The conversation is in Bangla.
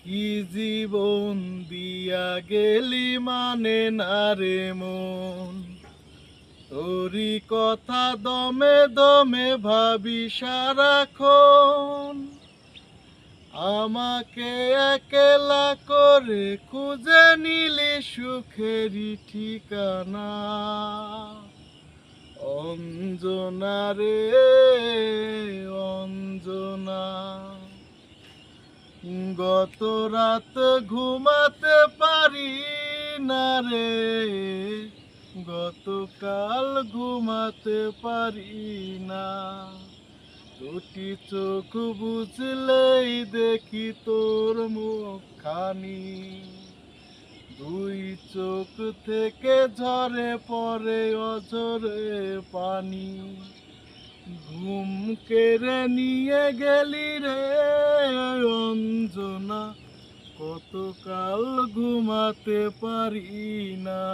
কি জীবন দিয়া গেলি মানে না রে মন, তোরি কথা দমে দমে ভাবি সারাক্ষণ। আমাকে একলা করে খুঁজে নিলি সুখেরই ঠিকানা। অঞ্জনা রে অঞ্জনা, গত রাত ঘুমাতে পারি না রে, গতকাল ঘুমাতে পারি না। দুটি চোখ বুঝলেই দেখি তোর মুখখানি, দুই চোখ থেকে ঝরে পড়ে অঝরে পানি। ঘুম কেড়ে নিয়ে গেলি রে অঞ্জনা, কতকাল ঘুমাতে পারি না।